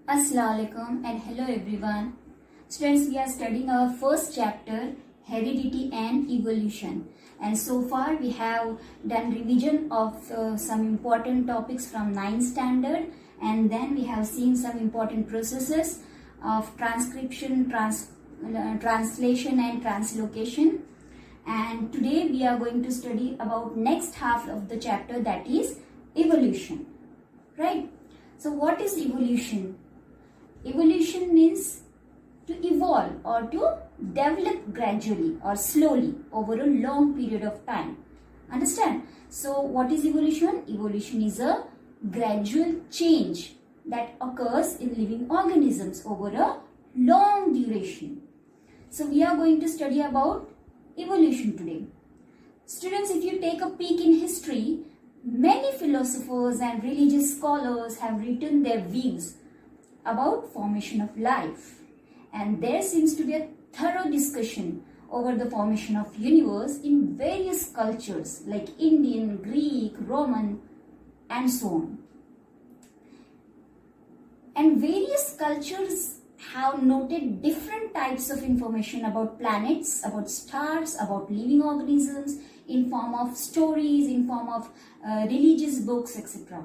Assalamualaikum and hello everyone. Students, we are studying our first chapter, Heredity and Evolution. And so far we have done revision of some important topics from 9th standard, and then we have seen some important processes of transcription, translation and translocation. And today we are going to study about next half of the chapter, that is evolution. Right? So what is evolution? Evolution means to evolve or to develop gradually or slowly over a long period of time. Understand? So what is evolution? Evolution is a gradual change that occurs in living organisms over a long duration. So we are going to study about evolution today. Students, if you take a peek in history, many philosophers and religious scholars have written their views about formation of life, and there seems to be a thorough discussion over the formation of universe in various cultures like Indian, Greek, Roman and so on. And various cultures have noted different types of information about planets, about stars, about living organisms in form of stories, in form of religious books, etc.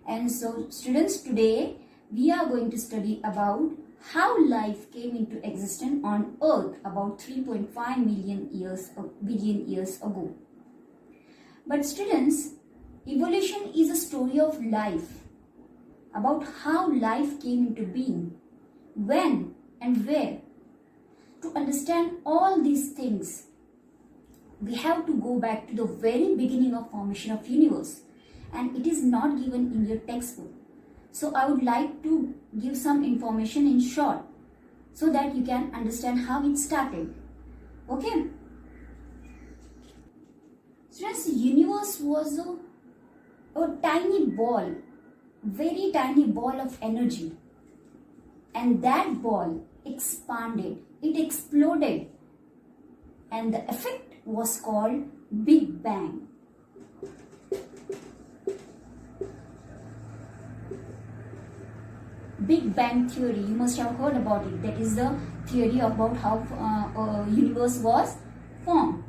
And so students, today we are going to study about how life came into existence on Earth about 3.5 billion years ago. But students, evolution is a story of life, about how life came into being, when and where. To understand all these things, we have to go back to the very beginning of formation of universe, and it is not given in your textbook. So I would like to give some information in short so that you can understand how it started. Okay. Students, the universe was a tiny ball, very tiny ball of energy. And that ball expanded, it exploded. And the effect was called Big Bang. Big Bang theory, you must have heard about it. That is the theory about how universe was formed.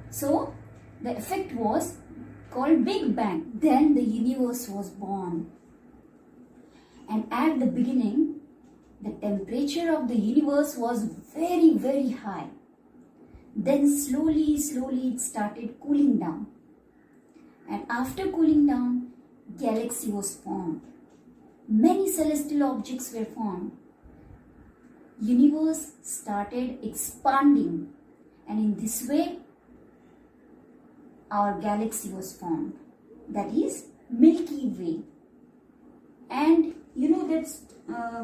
So the effect was called Big Bang. Then the universe was born. And at the beginning, the temperature of the universe was very, very high. Then slowly it started cooling down. And after cooling down, galaxy was formed. Many celestial objects were formed. Universe started expanding, and in this way our galaxy was formed, that is Milky Way. And you know that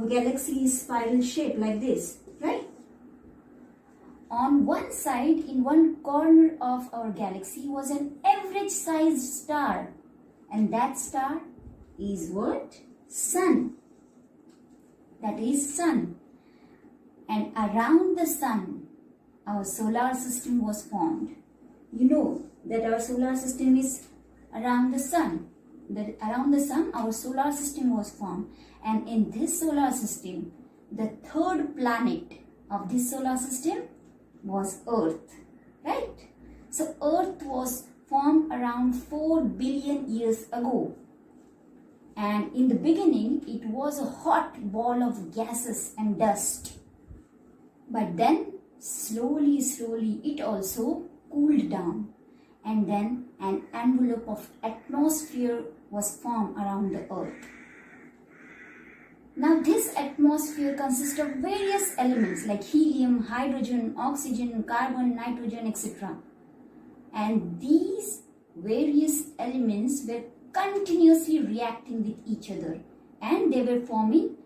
galaxy is spiral shape like this, right? On one side, in one corner of our galaxy, was an average sized star, and that star is what? Sun. That is sun. And around the sun, our solar system was formed. You know that our solar system is around the sun. That around the sun, our solar system was formed. And in this solar system, the third planet of this solar system was Earth. Right? So Earth was formed around 4 billion years ago. And in the beginning, it was a hot ball of gases and dust. But then, slowly, it also cooled down. And then an envelope of atmosphere was formed around the Earth. Now, this atmosphere consists of various elements like helium, hydrogen, oxygen, carbon, nitrogen, etc. And these various elements were continuously reacting with each other, and they were forming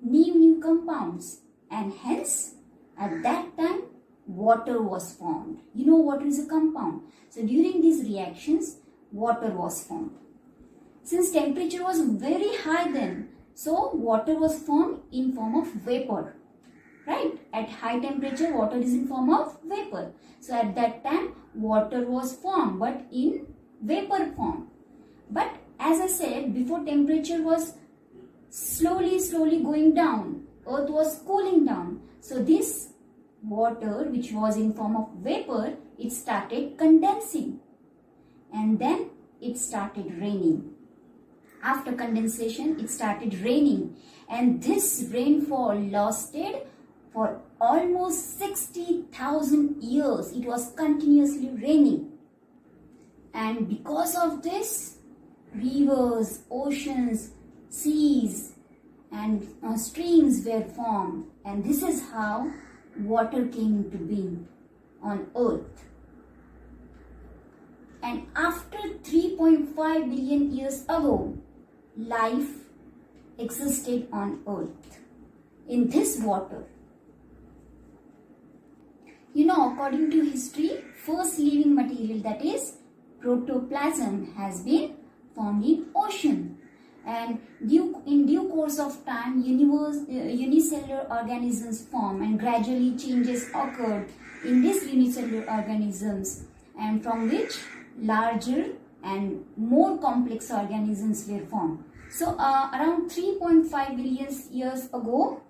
new compounds, and hence at that time water was formed. You know water is a compound. So during these reactions water was formed. Since temperature was very high then, so water was formed in form of vapor. Right? At high temperature water is in form of vapor. So at that time water was formed, but in vapor form. But as I said, before temperature was slowly going down. Earth was cooling down. So this water, which was in form of vapor, it started condensing. And then it started raining. After condensation, it started raining. And this rainfall lasted for almost 60,000 years. It was continuously raining. And because of this, rivers, oceans, seas and streams were formed. And this is how water came into being on Earth. And after 3.5 billion years ago, life existed on Earth in this water. You know, according to history, first living material, that is protoplasm, has been formed in ocean. And in due course of time, unicellular organisms form, and gradually changes occurred in these unicellular organisms, and from which larger and more complex organisms were formed. So around 3.5 billion years ago,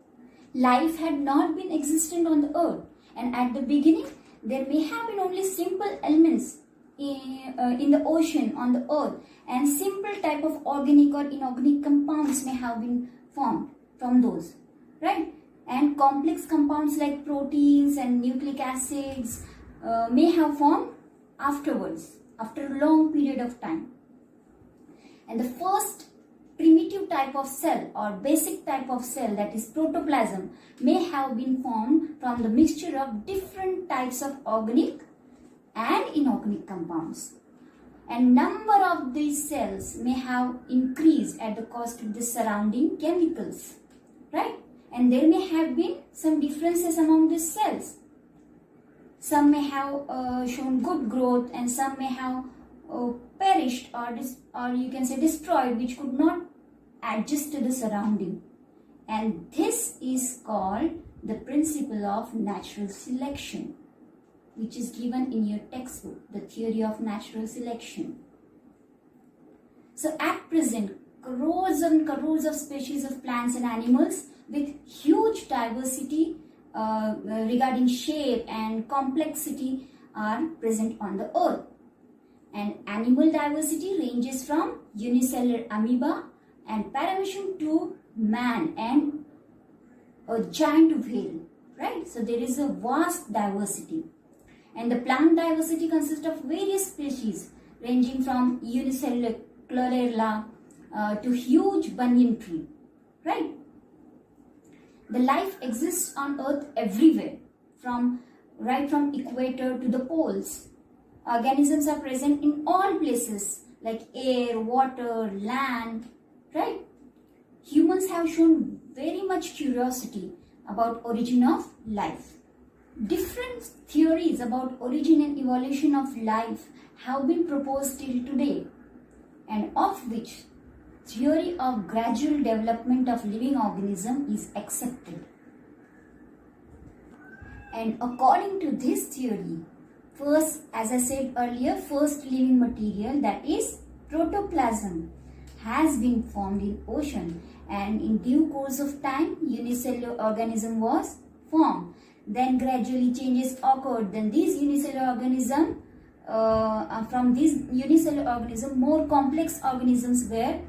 life had not been existent on the earth, and at the beginning there may have been only simple elements in the ocean, on the earth, and simple type of organic or inorganic compounds may have been formed from those, right? And complex compounds like proteins and nucleic acids may have formed afterwards, after a long period of time. And the first primitive type of cell or basic type of cell, that is protoplasm, may have been formed from the mixture of different types of organic and inorganic compounds. And number of these cells may have increased at the cost of the surrounding chemicals, right? And there may have been some differences among these cells. Some may have shown good growth, and some may have perished or you can say destroyed, which could not adjust to the surrounding. And this is called the principle of natural selection, which is given in your textbook, the theory of natural selection. So at present, crores and crores of species of plants and animals with huge diversity regarding shape and complexity are present on the earth. And animal diversity ranges from unicellular amoeba and paramecium to man and a giant whale, right? So there is a vast diversity. And the plant diversity consists of various species ranging from unicellular chlorella to huge banyan tree, right? The life exists on earth everywhere, right from equator to the poles. Organisms are present in all places like air, water, land, right? Humans have shown very much curiosity about origin of life. Different theories about origin and evolution of life have been proposed till today, and of which theory of gradual development of living organism is accepted. And according to this theory, first, as I said earlier, first living material, that is protoplasm, has been formed in ocean, and in due course of time unicellular organism was formed. Then gradually changes occurred. Then these unicellular organism, from these unicellular organism, more complex organisms were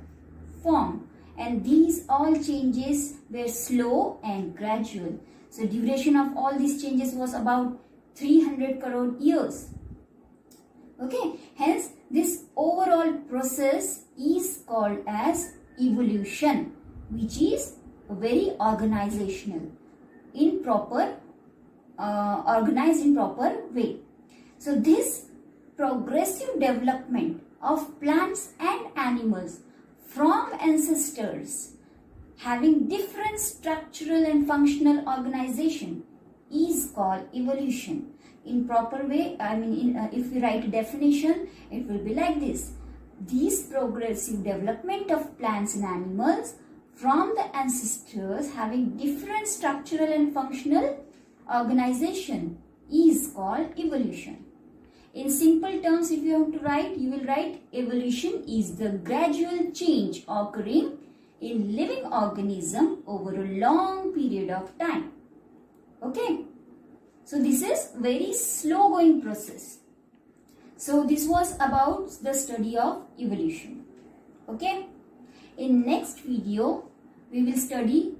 formed, and these all changes were slow and gradual. So duration of all these changes was about 300 crore years. Okay, hence this overall process is called as evolution, which is very organizational, in proper organized in proper way. So this progressive development of plants and animals from ancestors having different structural and functional organization is called evolution. In proper way, if we write a definition, it will be like this: this progressive development of plants and animals from the ancestors having different structural and functional organization is called evolution. In simple terms, if you have to write, you will write evolution is the gradual change occurring in living organism over a long period of time. Okay. So this is very slow going process. So this was about the study of evolution. Okay. In next video, we will study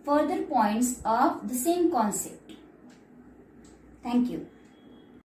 further points of the same concept. Thank you.